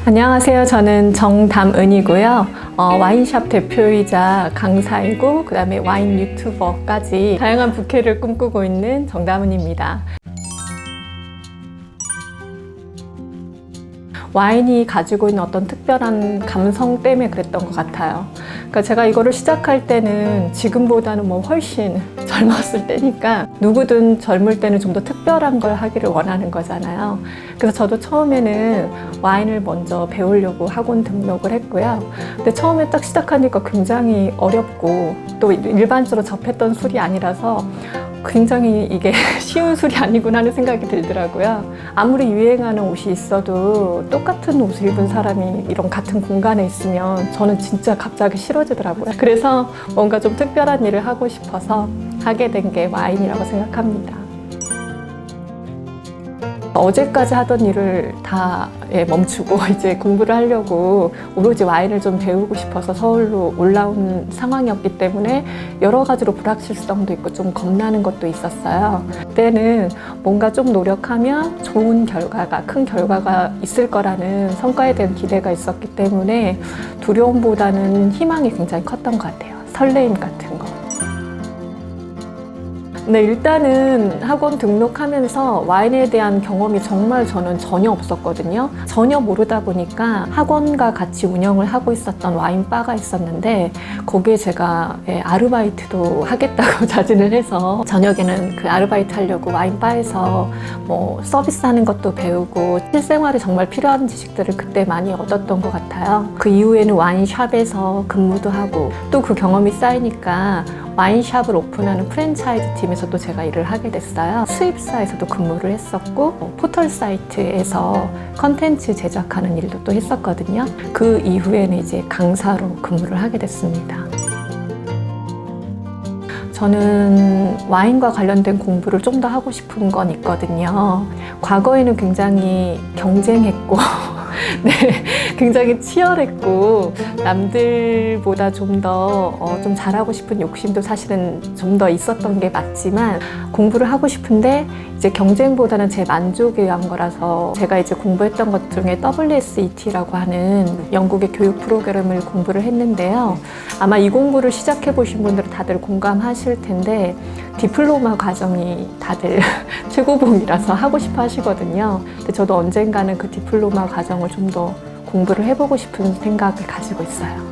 안녕하세요. 저는 정담은이고요. 와인샵 대표이자 강사이고 그다음에 와인 유튜버까지 다양한 부캐를 꿈꾸고 있는 정담은입니다. 와인이 가지고 있는 어떤 특별한 감성 때문에 그랬던 것 같아요. 그러니까 제가 이거를 시작할 때는 지금보다는 훨씬 젊었을 때니까 누구든 젊을 때는 좀 더 특별한 걸 하기를 원하는 거잖아요. 그래서 저도 처음에는 와인을 먼저 배우려고 학원 등록을 했고요. 근데 처음에 딱 시작하니까 굉장히 어렵고 또 일반적으로 접했던 술이 아니라서 굉장히 이게 쉬운 술이 아니구나 하는 생각이 들더라고요. 아무리 유행하는 옷이 있어도 똑같은 옷을 입은 사람이 이런 같은 공간에 있으면 저는 진짜 갑자기 싫어지더라고요. 그래서 뭔가 좀 특별한 일을 하고 싶어서 하게 된 게 와인이라고 생각합니다. 어제까지 하던 일을 다 멈추고 이제 공부를 하려고 오로지 와인을 좀 배우고 싶어서 서울로 올라온 상황이었기 때문에 여러 가지로 불확실성도 있고 좀 겁나는 것도 있었어요. 그때는 뭔가 좀 노력하면 좋은 결과가, 큰 결과가 있을 거라는 성과에 대한 기대가 있었기 때문에 두려움보다는 희망이 굉장히 컸던 것 같아요. 설레임 같은 거. 네, 일단은 학원 등록하면서 와인에 대한 경험이 정말 저는 전혀 없었거든요. 전혀 모르다 보니까 학원과 같이 운영을 하고 있었던 와인바가 있었는데 거기에 제가 아르바이트도 하겠다고 자진을 해서 저녁에는 그 아르바이트 하려고 와인바에서 서비스하는 것도 배우고 실생활에 정말 필요한 지식들을 그때 많이 얻었던 것 같아요. 그 이후에는 와인샵에서 근무도 하고 또 그 경험이 쌓이니까 와인샵을 오픈하는 프랜차이즈 팀에서도 제가 일을 하게 됐어요. 수입사에서도 근무를 했었고 포털 사이트에서 컨텐츠 제작하는 일도 또 했었거든요. 그 이후에는 이제 강사로 근무를 하게 됐습니다. 저는 와인과 관련된 공부를 좀 더 하고 싶은 건 있거든요. 과거에는 굉장히 경쟁했고 네, 굉장히 치열했고 남들보다 좀 잘하고 싶은 욕심도 사실은 좀 더 있었던 게 맞지만 공부를 하고 싶은데 이제 경쟁보다는 제 만족에 의한 거라서 제가 이제 공부했던 것 중에 WSET라고 하는 영국의 교육 프로그램을 공부를 했는데요. 아마 이 공부를 시작해 보신 분들은 다들 공감하실 텐데 디플로마 과정이 다들 최고봉이라서 하고 싶어 하시거든요. 근데 저도 언젠가는 그 디플로마 과정을 좀 더 공부를 해보고 싶은 생각을 가지고 있어요.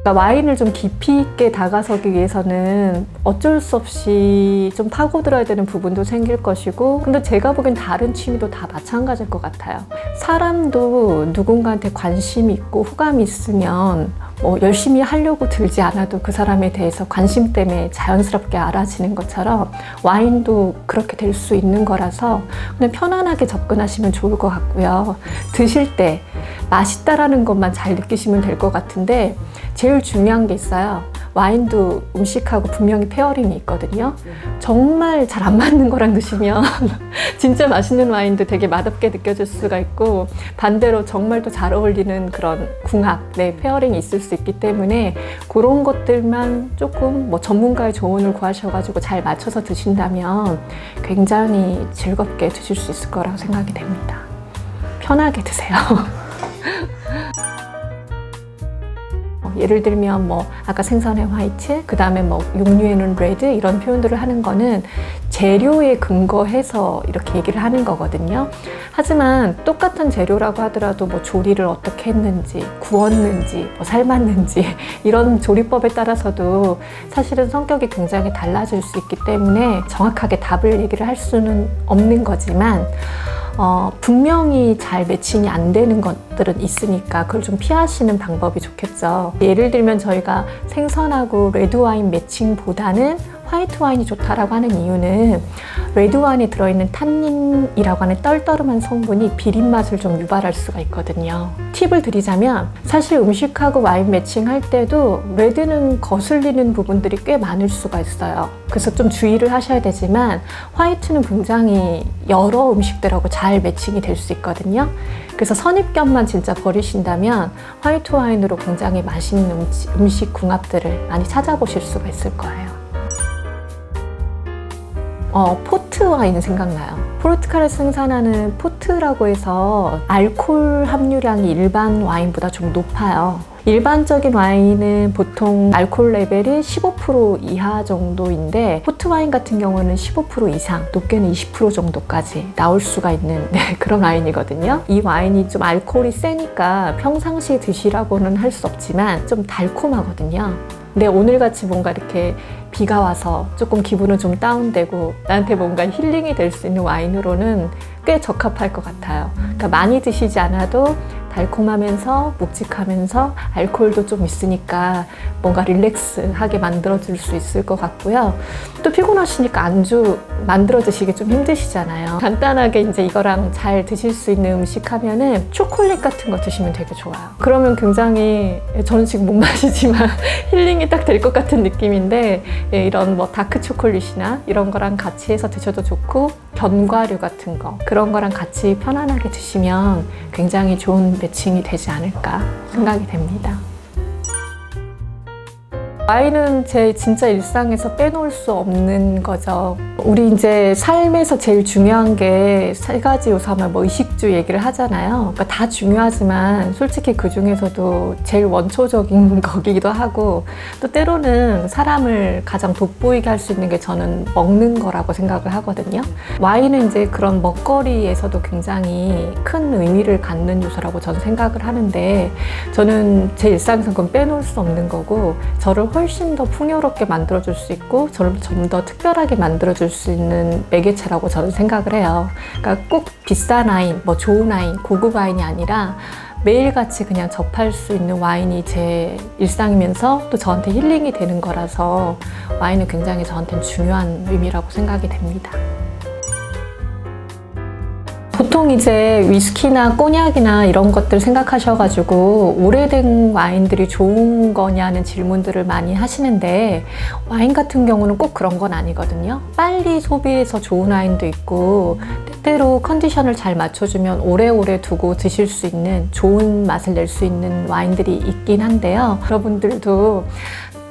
그러니까 와인을 좀 깊이 있게 다가서기 위해서는 어쩔 수 없이 좀 파고들어야 되는 부분도 생길 것이고 근데 제가 보기엔 다른 취미도 다 마찬가지일 것 같아요. 사람도 누군가한테 관심이 있고 호감이 있으면 열심히 하려고 들지 않아도 그 사람에 대해서 관심 때문에 자연스럽게 알아지는 것처럼 와인도 그렇게 될 수 있는 거라서 그냥 편안하게 접근하시면 좋을 것 같고요. 드실 때 맛있다라는 것만 잘 느끼시면 될 것 같은데 제일 중요한 게 있어요. 와인도 음식하고 분명히 페어링이 있거든요. 정말 잘 안 맞는 거랑 드시면 진짜 맛있는 와인도 되게 맛없게 느껴질 수가 있고 반대로 정말 또 잘 어울리는 그런 궁합, 페어링이 있을 수 있기 때문에 그런 것들만 조금 전문가의 조언을 구하셔가지고 잘 맞춰서 드신다면 굉장히 즐겁게 드실 수 있을 거라고 생각이 됩니다. 편하게 드세요. 예를 들면 아까 생선의 화이트, 그 다음에 육류에는 레드 이런 표현들을 하는 거는 재료에 근거해서 이렇게 얘기를 하는 거거든요. 하지만 똑같은 재료라고 하더라도 조리를 어떻게 했는지, 구웠는지, 삶았는지 이런 조리법에 따라서도 사실은 성격이 굉장히 달라질 수 있기 때문에 정확하게 답을 얘기를 할 수는 없는 거지만 분명히 잘 매칭이 안 되는 것들은 있으니까 그걸 좀 피하시는 방법이 좋겠죠. 예를 들면 저희가 생선하고 레드와인 매칭보다는 화이트 와인이 좋다라고 하는 이유는 레드 와인에 들어있는 탄닌이라고 하는 떨떠름한 성분이 비린 맛을 좀 유발할 수가 있거든요. 팁을 드리자면 사실 음식하고 와인 매칭할 때도 레드는 거슬리는 부분들이 꽤 많을 수가 있어요. 그래서 좀 주의를 하셔야 되지만 화이트는 굉장히 여러 음식들하고 잘 매칭이 될 수 있거든요. 그래서 선입견만 진짜 버리신다면 화이트 와인으로 굉장히 맛있는 음식 궁합들을 많이 찾아보실 수가 있을 거예요. 포트 와인 생각나요. 포르투갈에서 생산하는 포트라고 해서 알코올 함유량이 일반 와인보다 좀 높아요. 일반적인 와인은 보통 알코올 레벨이 15% 이하 정도인데 포트 와인 같은 경우는 15% 이상, 높게는 20% 정도까지 나올 수가 있는 그런 와인이거든요. 이 와인이 좀 알코올이 세니까 평상시에 드시라고는 할 수 없지만 좀 달콤하거든요. 근데 오늘같이 뭔가 이렇게 비가 와서 조금 기분은 좀 다운되고 나한테 뭔가 힐링이 될 수 있는 와인으로는 꽤 적합할 것 같아요. 그러니까 많이 드시지 않아도 달콤하면서 묵직하면서 알코올도 좀 있으니까 뭔가 릴렉스하게 만들어줄 수 있을 것 같고요. 또 피곤하시니까 안주 만들어 드시기 좀 힘드시잖아요. 간단하게 이제 이거랑 잘 드실 수 있는 음식 하면은 초콜릿 같은 거 드시면 되게 좋아요. 그러면 굉장히 저는 지금 못 마시지만 힐링이 딱 될 것 같은 느낌인데 이런 뭐 다크 초콜릿이나 이런 거랑 같이 해서 드셔도 좋고 견과류 같은 거 그런 거랑 같이 편안하게 드시면 굉장히 좋은 매칭이 되지 않을까 생각이 됩니다. 와인은 제 진짜 일상에서 빼놓을 수 없는 거죠. 우리 이제 삶에서 제일 중요한 게 세 가지 요소 하면 뭐 의식주 얘기를 하잖아요. 그러니까 다 중요하지만 솔직히 그 중에서도 제일 원초적인 거기도 하고 또 때로는 사람을 가장 돋보이게 할 수 있는 게 저는 먹는 거라고 생각을 하거든요. 와인은 이제 그런 먹거리에서도 굉장히 큰 의미를 갖는 요소라고 저는 생각을 하는데 저는 제 일상에서 그건 빼놓을 수 없는 거고 저를 훨씬 더 풍요롭게 만들어줄 수 있고 저를 좀 더 특별하게 만들어줄 수 있는 매개체라고 저는 생각을 해요. 그러니까 꼭 비싼 와인, 뭐 좋은 와인, 고급 와인이 아니라 매일같이 그냥 접할 수 있는 와인이 제 일상이면서 또 저한테 힐링이 되는 거라서 와인은 굉장히 저한테는 중요한 의미라고 생각이 됩니다. 보통 이제 위스키나 꼬냑이나 이런 것들 생각하셔가지고 오래된 와인들이 좋은 거냐는 질문들을 많이 하시는데 와인 같은 경우는 꼭 그런 건 아니거든요. 빨리 소비해서 좋은 와인도 있고 때때로 컨디션을 잘 맞춰주면 오래오래 두고 드실 수 있는 좋은 맛을 낼 수 있는 와인들이 있긴 한데요. 여러분들도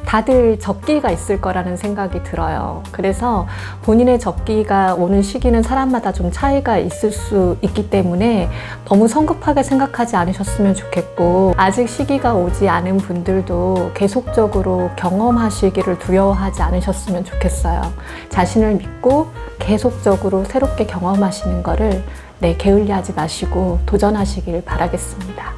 다들 적기가 있을 거라는 생각이 들어요. 그래서 본인의 적기가 오는 시기는 사람마다 좀 차이가 있을 수 있기 때문에 너무 성급하게 생각하지 않으셨으면 좋겠고 아직 시기가 오지 않은 분들도 계속적으로 경험하시기를 두려워하지 않으셨으면 좋겠어요. 자신을 믿고 계속적으로 새롭게 경험하시는 거를 게을리하지 마시고 도전하시길 바라겠습니다.